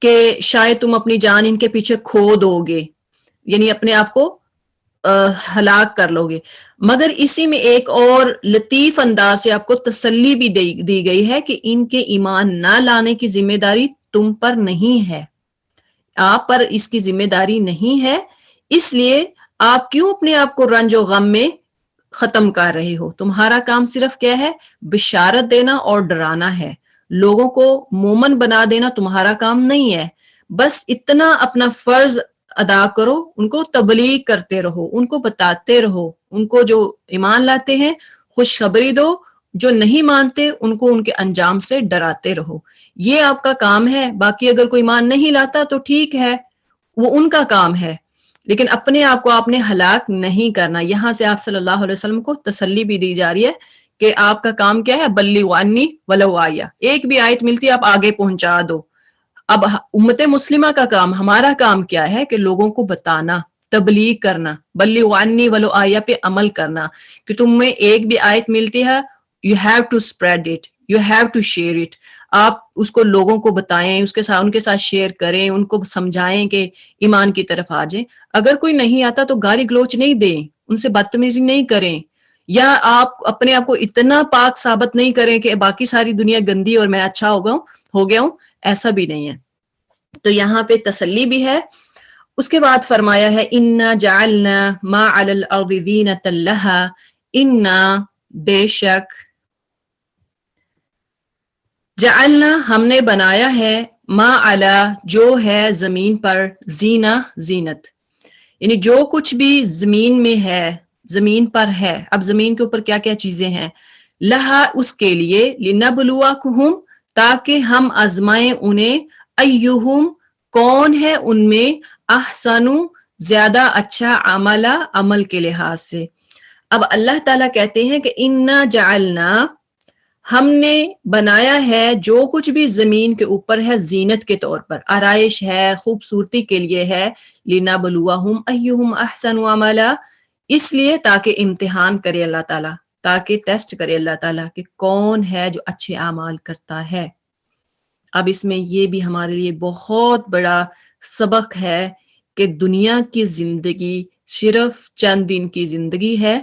کہ شاید تم اپنی جان ان کے پیچھے کھو دو گے، یعنی اپنے آپ کو ہلاک کر لو گے، مگر اسی میں ایک اور لطیف انداز سے آپ کو تسلی بھی دی گئی ہے کہ ان کے ایمان نہ لانے کی ذمہ داری تم پر نہیں ہے، آپ پر اس کی ذمہ داری نہیں ہے. اس لیے آپ کیوں اپنے آپ کو رنج و غم میں ختم کر رہے ہو؟ تمہارا کام صرف کیا ہے؟ بشارت دینا اور ڈرانا ہے. لوگوں کو مومن بنا دینا تمہارا کام نہیں ہے. بس اتنا اپنا فرض ادا کرو، ان کو تبلیغ کرتے رہو، ان کو بتاتے رہو، ان کو جو ایمان لاتے ہیں خوشخبری دو، جو نہیں مانتے ان کو ان کے انجام سے ڈراتے رہو. یہ آپ کا کام ہے. باقی اگر کوئی ایمان نہیں لاتا تو ٹھیک ہے، وہ ان کا کام ہے، لیکن اپنے آپ کو آپ نے ہلاک نہیں کرنا. یہاں سے آپ صلی اللہ علیہ وسلم کو تسلی بھی دی جا رہی ہے کہ آپ کا کام کیا ہے؟ بلغوا عنی ولو آیہ، ایک بھی آیت ملتی ہے آپ آگے پہنچا دو. اب امت مسلمہ کا کام، ہمارا کام کیا ہے کہ لوگوں کو بتانا، تبلیغ کرنا، بلغوا عنی ولو آیہ پہ عمل کرنا. کہ تمہیں ایک بھی آیت ملتی ہے، you have to spread it, you have to share it. آپ اس کو لوگوں کو بتائیں، اس کے ساتھ ان کے ساتھ شیئر کریں، ان کو سمجھائیں کہ ایمان کی طرف آ جائیں. اگر کوئی نہیں آتا تو گالی گلوچ نہیں دیں، ان سے بدتمیزی نہیں کریں، یا آپ اپنے آپ کو اتنا پاک ثابت نہیں کریں کہ باقی ساری دنیا گندی اور میں اچھا ہو گیا ہوں. ایسا بھی نہیں ہے. تو یہاں پہ تسلی بھی ہے. اس کے بعد فرمایا ہے اِنَّا جَعَلْنَا مَا عَلَى الْأَرْضِ زِينَةً لَهَا، اِنَّا بے شک، جعلنا ہم نے بنایا ہے، ما علی جو ہے زمین پر، زینہ زینت، یعنی جو کچھ بھی زمین میں ہے، زمین پر ہے. اب زمین کے اوپر کیا کیا چیزیں ہیں؟ لہا اس کے لیے، لنبلوکہم تاکہ ہم آزمائیں انہیں، ایہم کون ہے ان میں، احسن زیادہ اچھا، عملا عمل کے لحاظ سے. اب اللہ تعالیٰ کہتے ہیں کہ انا جعلنا ہم نے بنایا ہے جو کچھ بھی زمین کے اوپر ہے زینت کے طور پر، آرائش ہے، خوبصورتی کے لیے ہے، لنبلوہم ایہم احسن عملا، اس لیے تاکہ امتحان کرے اللہ تعالیٰ، تاکہ ٹیسٹ کرے اللہ تعالیٰ کہ کون ہے جو اچھے اعمال کرتا ہے. اب اس میں یہ بھی ہمارے لیے بہت بڑا سبق ہے کہ دنیا کی زندگی صرف چند دن کی زندگی ہے.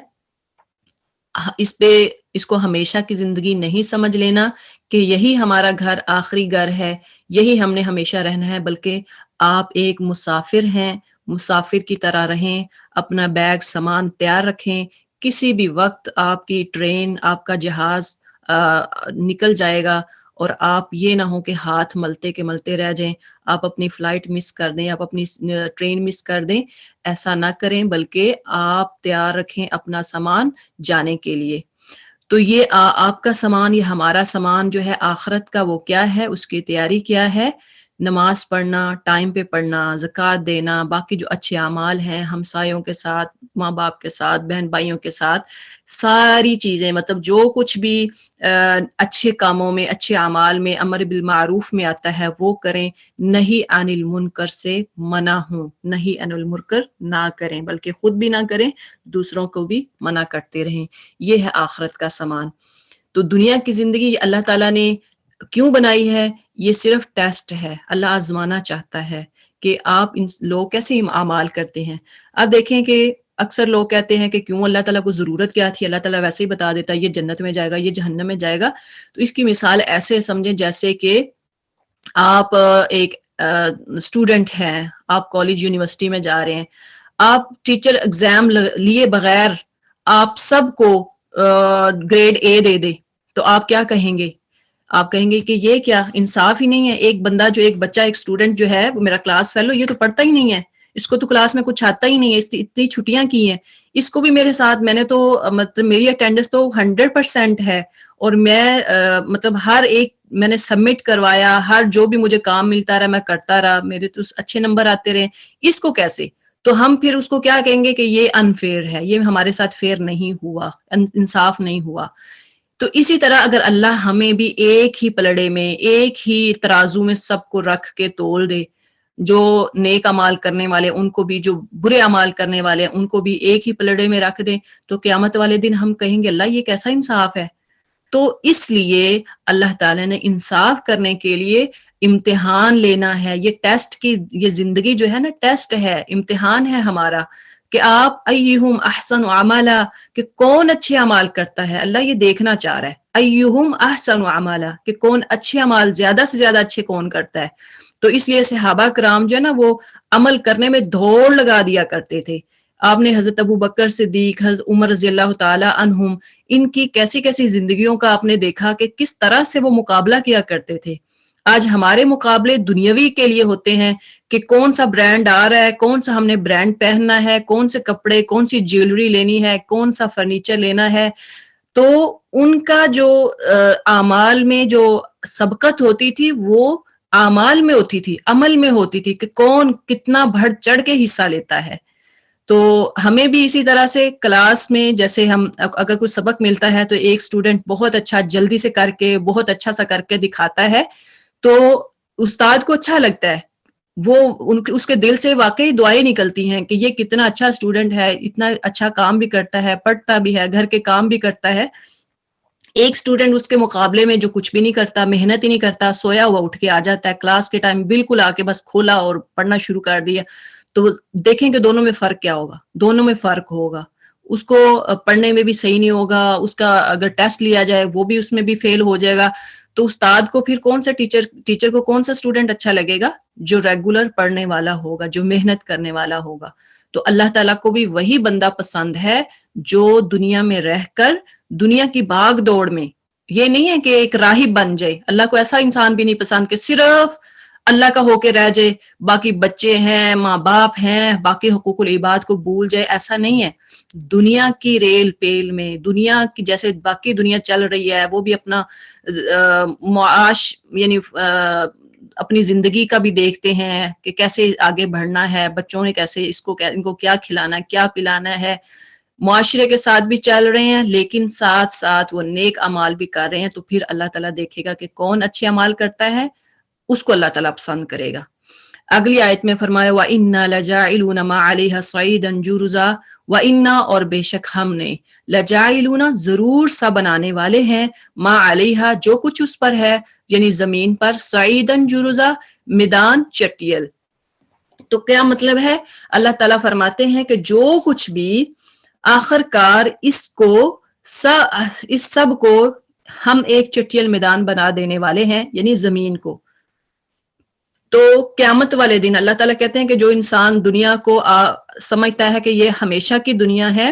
اس کو ہمیشہ کی زندگی نہیں سمجھ لینا کہ یہی ہمارا گھر آخری گھر ہے، یہی ہم نے ہمیشہ رہنا ہے، بلکہ آپ ایک مسافر ہیں. مسافر کی طرح رہیں، اپنا بیگ سامان تیار رکھیں. کسی بھی وقت آپ کی ٹرین، آپ کا جہاز نکل جائے گا اور آپ یہ نہ ہو کہ ہاتھ ملتے کے ملتے رہ جائیں، آپ اپنی فلائٹ مس کر دیں، آپ اپنی ٹرین مس کر دیں. ایسا نہ کریں، بلکہ آپ تیار رکھیں اپنا سامان جانے کے لیے. تو یہ آپ کا سامان، یہ ہمارا سامان جو ہے آخرت کا، وہ کیا ہے، اس کی تیاری کیا ہے؟ نماز پڑھنا، ٹائم پہ پڑھنا، زکوٰۃ دینا، باقی جو اچھے اعمال ہیں، ہمسایوں کے ساتھ، ماں باپ کے ساتھ، بہن بھائیوں کے ساتھ، ساری چیزیں، مطلب جو کچھ بھی اچھے کاموں میں، اچھے اعمال میں، امر بالمعروف میں آتا ہے وہ کریں. نہیں عن المنکر سے منع ہوں، نہیں عن المنکر نہ کریں، بلکہ خود بھی نہ کریں، دوسروں کو بھی منع کرتے رہیں. یہ ہے آخرت کا سامان. تو دنیا کی زندگی اللہ تعالیٰ نے کیوں بنائی ہے؟ یہ صرف ٹیسٹ ہے، اللہ آزمانا چاہتا ہے کہ آپ ان لوگ کیسے اعمال کرتے ہیں۔ اب دیکھیں کہ اکثر لوگ کہتے ہیں کہ کیوں اللہ تعالیٰ کو ضرورت کیا تھی، اللہ تعالیٰ ویسے ہی بتا دیتا یہ جنت میں جائے گا، یہ جہنم میں جائے گا۔ تو اس کی مثال ایسے سمجھیں جیسے کہ آپ ایک اسٹوڈنٹ ہیں، آپ کالج یونیورسٹی میں جا رہے ہیں، آپ ٹیچر ایگزام لیے بغیر آپ سب کو گریڈ اے دے دے تو آپ کیا کہیں گے؟ آپ کہیں گے کہ یہ کیا انصاف ہی نہیں ہے، ایک بندہ جو ایک بچہ ایک اسٹوڈنٹ جو ہے میرا کلاس فیلو، یہ تو پڑھتا ہی نہیں ہے، اس کو تو کلاس میں کچھ آتا ہی نہیں ہے، اس اتنی چھٹیاں کی ہیں، اس کو بھی میرے ساتھ میں نے تو مطلب میری اٹینڈنس تو 100% ہے، اور میں مطلب ہر ایک میں نے سبمٹ کروایا، ہر جو بھی مجھے کام ملتا رہا میں کرتا رہا، میرے تو اچھے نمبر آتے رہے، اس کو کیسے؟ تو ہم پھر اس کو کیا کہیں گے کہ یہ انفیئر ہے، یہ ہمارے ساتھ فیئر نہیں ہوا، انصاف نہیں ہوا۔ تو اسی طرح اگر اللہ ہمیں بھی ایک ہی پلڑے میں، ایک ہی ترازو میں سب کو رکھ کے تول دے، جو نیک اعمال کرنے والے ان کو بھی، جو برے اعمال کرنے والے ان کو بھی ایک ہی پلڑے میں رکھ دیں، تو قیامت والے دن ہم کہیں گے اللہ یہ کیسا انصاف ہے؟ تو اس لیے اللہ تعالیٰ نے انصاف کرنے کے لیے امتحان لینا ہے، یہ ٹیسٹ کی، یہ زندگی جو ہے نا ٹیسٹ ہے، امتحان ہے ہمارا، کہ آپ ایہم احسن عملا، کہ کون اچھے اعمال کرتا ہے، اللہ یہ دیکھنا چاہ رہا ہے، ایہم احسن عملا، کہ کون اچھے اعمال زیادہ سے زیادہ اچھے کون کرتا ہے۔ تو اس لیے صحابہ کرام جو ہے نا وہ عمل کرنے میں دوڑ لگا دیا کرتے تھے۔ آپ نے حضرت ابو بکر صدیق، حضرت عمر رضی اللہ تعالی عنہم، ان کی کیسی کیسی زندگیوں کا آپ نے دیکھا کہ کس طرح سے وہ مقابلہ کیا کرتے تھے۔ آج ہمارے مقابلے دنیاوی کے لیے ہوتے ہیں کہ کون سا برانڈ آ رہا ہے، کون سا ہم نے برانڈ پہننا ہے، کون سے کپڑے، کون سی جیولری لینی ہے، کون سا فرنیچر لینا ہے۔ تو ان کا جو اعمال میں جو سبقت ہوتی تھی وہ اعمال میں ہوتی تھی، عمل میں ہوتی تھی، کہ کون کتنا بڑھ چڑھ کے حصہ لیتا ہے۔ تو ہمیں بھی اسی طرح سے کلاس میں جیسے ہم اگر کوئی سبق ملتا ہے تو ایک اسٹوڈنٹ بہت اچھا جلدی سے کر کے بہت اچھا سا کر کے دکھاتا ہے تو استاد کو اچھا لگتا ہے، وہ اس کے دل سے واقعی دعائیں نکلتی ہیں کہ یہ کتنا اچھا اسٹوڈنٹ ہے، اتنا اچھا کام بھی کرتا ہے، پڑھتا بھی ہے، گھر کے کام بھی کرتا ہے۔ ایک اسٹوڈنٹ اس کے مقابلے میں جو کچھ بھی نہیں کرتا، محنت ہی نہیں کرتا، سویا ہوا اٹھ کے آ جاتا ہے کلاس کے ٹائم، بالکل آ کے بس کھولا اور پڑھنا شروع کر دیا، تو دیکھیں کہ دونوں میں فرق کیا ہوگا، دونوں میں فرق ہوگا۔ اس کو پڑھنے میں بھی صحیح نہیں ہوگا، اس کا اگر ٹیسٹ لیا جائے وہ بھی اس میں بھی فیل ہو جائے گا۔ تو استاد کو پھر کون سا ٹیچر کو کون سا اسٹوڈنٹ اچھا لگے گا؟ جو ریگولر پڑھنے والا ہوگا، جو محنت کرنے والا ہوگا۔ تو اللہ تعالیٰ کو بھی وہی بندہ پسند ہے جو دنیا میں رہ کر دنیا کی بھاگ دوڑ میں، یہ نہیں ہے کہ ایک راہب بن جائے، اللہ کو ایسا انسان بھی نہیں پسند کہ صرف اللہ کا ہو کے رہ جائے، باقی بچے ہیں، ماں باپ ہیں، باقی حقوق العباد کو بھول جائے، ایسا نہیں ہے۔ دنیا کی ریل پیل میں، دنیا کی جیسے باقی دنیا چل رہی ہے، وہ بھی اپنا معاش یعنی اپنی زندگی کا بھی دیکھتے ہیں کہ کیسے آگے بڑھنا ہے، بچوں نے کیسے ان کو کیا کھلانا ہے، کیا پلانا ہے، معاشرے کے ساتھ بھی چل رہے ہیں، لیکن ساتھ ساتھ وہ نیک اعمال بھی کر رہے ہیں، تو پھر اللہ تعالیٰ دیکھے گا کہ کون اچھے اعمال کرتا ہے، اس کو اللہ تعالیٰ پسند کرے گا۔ اگلی آیت میں فرمایا وَإِنَّا لَجَاعِلُونَ مَا عَلَيْهَا صَعِيدًا جُرُزًا، وَإِنَّا اور بے شک ہم نے، لَجَاعِلُونَ ضرور سا بنانے والے ہیں، مَا عَلَيْهَا جو کچھ اس پر ہے، یعنی زمین پر، صَعِيدًا جُرُزًا میدان چٹیل۔ تو کیا مطلب ہے؟ اللہ تعالیٰ فرماتے ہیں کہ جو کچھ بھی آخر کار اس سب کو ہم ایک چٹیل میدان بنا دینے والے ہیں، یعنی زمین کو۔ تو قیامت والے دن اللہ تعالیٰ کہتے ہیں کہ جو انسان دنیا کو سمجھتا ہے کہ یہ ہمیشہ کی دنیا ہے،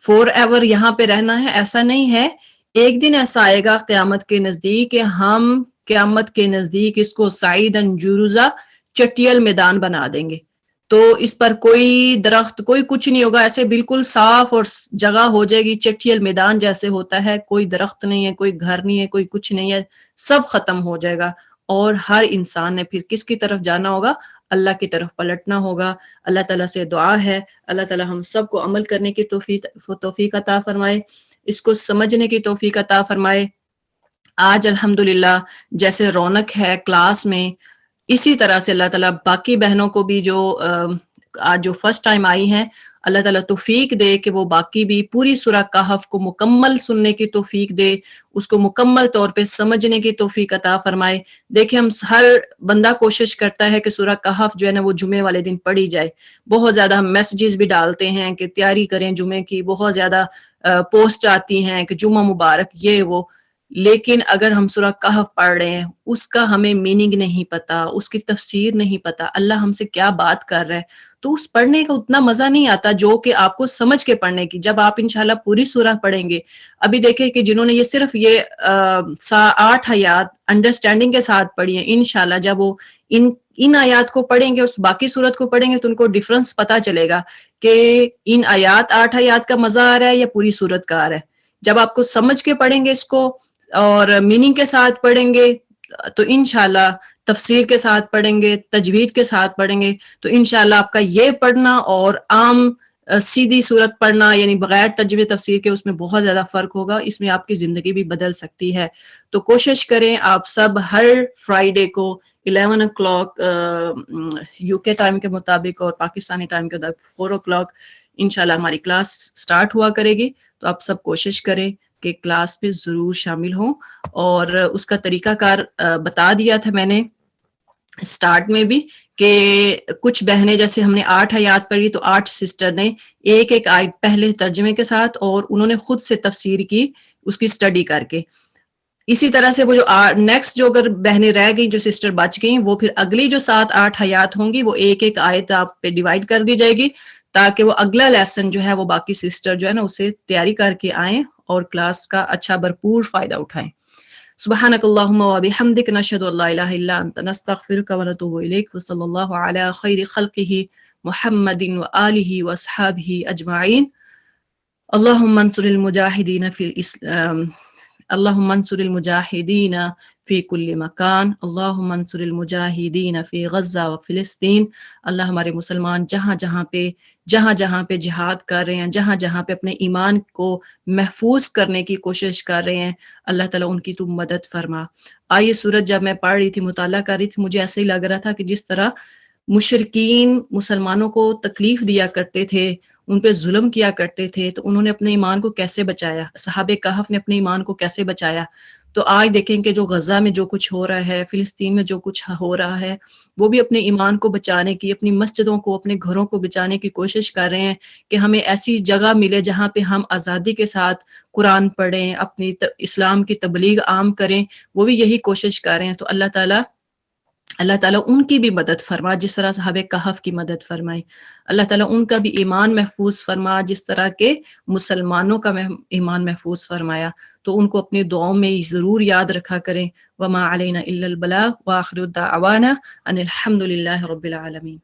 فور ایور یہاں پہ رہنا ہے، ایسا نہیں ہے۔ ایک دن ایسا آئے گا قیامت کے نزدیک کہ ہم قیامت کے نزدیک اس کو صعیداً جرزا، چٹیل میدان بنا دیں گے۔ تو اس پر کوئی درخت، کوئی کچھ نہیں ہوگا، ایسے بالکل صاف اور جگہ ہو جائے گی، چٹیل میدان جیسے ہوتا ہے، کوئی درخت نہیں ہے، کوئی گھر نہیں ہے، کوئی کچھ نہیں ہے، سب ختم ہو جائے گا۔ اور ہر انسان نے پھر کس کی طرف جانا ہوگا؟ اللہ کی طرف پلٹنا ہوگا۔ اللہ تعالیٰ سے دعا ہے اللہ تعالیٰ ہم سب کو عمل کرنے کی توفیق عطا فرمائے، اس کو سمجھنے کی توفیق عطا فرمائے۔ آج الحمدللہ جیسے رونق ہے کلاس میں، اسی طرح سے اللہ تعالیٰ باقی بہنوں کو بھی جو آج جو فرسٹ ٹائم آئی ہیں، اللہ تعالیٰ توفیق دے کہ وہ باقی بھی پوری سورہ کہف کو مکمل سننے کی توفیق دے، اس کو مکمل طور پہ سمجھنے کی توفیق عطا فرمائے۔ دیکھیں ہم ہر بندہ کوشش کرتا ہے کہ سورہ کہف جو ہے نا وہ جمعے والے دن پڑھی جائے، بہت زیادہ ہم میسیجز بھی ڈالتے ہیں کہ تیاری کریں جمعے کی، بہت زیادہ پوسٹ آتی ہیں کہ جمعہ مبارک یہ وہ، لیکن اگر ہم سورہ کہف پڑھ رہے ہیں اس کا ہمیں میننگ نہیں پتا، اس کی تفسیر نہیں پتا، اللہ ہم سے کیا بات کر رہا ہے، تو اس پڑھنے کا اتنا مزہ نہیں آتا جو کہ آپ کو سمجھ کے پڑھنے کی۔ جب آپ انشاءاللہ پوری سورہ پڑھیں گے، ابھی دیکھیں کہ جنہوں نے یہ صرف یہ 8 آیات انڈرسٹینڈنگ کے ساتھ پڑھی ہیں، انشاءاللہ جب وہ ان آیات کو پڑھیں گے، اس باقی صورت کو پڑھیں گے تو ان کو ڈفرنس پتا چلے گا کہ ان 8 آیات کا مزہ آ رہا ہے یا پوری صورت کا آ رہا ہے۔ جب آپ کو سمجھ کے پڑھیں گے اس کو اور میننگ کے ساتھ پڑھیں گے تو انشاءاللہ تفسیر کے ساتھ پڑھیں گے، تجوید کے ساتھ پڑھیں گے تو انشاءاللہ آپ کا یہ پڑھنا اور عام سیدھی صورت پڑھنا یعنی بغیر تجوید تفسیر کے اس میں بہت زیادہ فرق ہوگا، اس میں آپ کی زندگی بھی بدل سکتی ہے۔ تو کوشش کریں آپ سب ہر فرائیڈے کو 11 o'clock یو کے ٹائم کے مطابق اور پاکستانی ٹائم کے مطابق 4 o'clock انشاءاللہ ہماری کلاس سٹارٹ ہوا کرے گی، تو آپ سب کوشش کریں کہ کلاس پہ ضرور شامل ہوں۔ اور اس کا طریقہ کار بتا دیا تھا میں نے سٹارٹ میں بھی کہ کچھ بہنیں جیسے ہم نے 8 آیات پڑھی تو 8 سسٹر نے ایک آیت پہلے ترجمے کے ساتھ اور انہوں نے خود سے تفسیر کی اس کی سٹڈی کر کے۔ اسی طرح سے وہ جو نیکسٹ جو اگر بہنیں رہ گئی جو سسٹر بچ گئیں وہ پھر اگلی جو 7-8 آیات ہوں گی وہ ایک آیت آپ پہ ڈیوائیڈ کر دی جائے گی تاکہ وہ اگلا لیسن جو ہے وہ باقی سسٹر جو ہے نا اسے تیاری کر کے آئیں اور کلاس کا اچھا بھرپور فائدہ اٹھائیں۔ سبحانک اللہم و بحمدک نشہد ان لا الہ الا انت نستغفرک و نتوب الیک وصلی اللہ علی خیر خلقہ محمد و آلہ و اصحابہ اجمعین۔ اللہم انصر المجاہدین فی الاسلام، اللہم انصر المجاہدین فی کل مکان، اللہم انصر المجاہدین فی غزہ و فلسطین۔ اللہ ہمارے مسلمان جہاں جہاں پہ جہاد کر رہے ہیں، جہاں جہاں پہ اپنے ایمان کو محفوظ کرنے کی کوشش کر رہے ہیں، اللہ تعالیٰ ان کی تو مدد فرما۔ آئیے سورت جب میں پڑھ رہی تھی، مطالعہ کر رہی تھی، مجھے ایسے ہی لگ رہا تھا کہ جس طرح مشرکین مسلمانوں کو تکلیف دیا کرتے تھے، ان پہ ظلم کیا کرتے تھے، تو انہوں نے اپنے ایمان کو کیسے بچایا، صحابہ کہف نے اپنے ایمان کو کیسے بچایا۔ تو آج دیکھیں کہ جو غزہ میں جو کچھ ہو رہا ہے، فلسطین میں جو کچھ ہو رہا ہے، وہ بھی اپنے ایمان کو بچانے کی، اپنی مسجدوں کو، اپنے گھروں کو بچانے کی کوشش کر رہے ہیں کہ ہمیں ایسی جگہ ملے جہاں پہ ہم آزادی کے ساتھ قرآن پڑھیں، اپنی اسلام کی تبلیغ عام کریں، وہ بھی یہی کوشش کر رہے ہیں۔ تو اللہ تعالیٰ ان کی بھی مدد فرما جس طرح صحابہ کہف کی مدد فرمائی، اللہ تعالیٰ ان کا بھی ایمان محفوظ فرما جس طرح کے مسلمانوں کا ایمان محفوظ فرمایا۔ تو ان کو اپنی دعاؤں میں ضرور یاد رکھا کریں۔ وما علینا الا البلاغ وآخر دعوانا ان الحمد للہ رب العالمین۔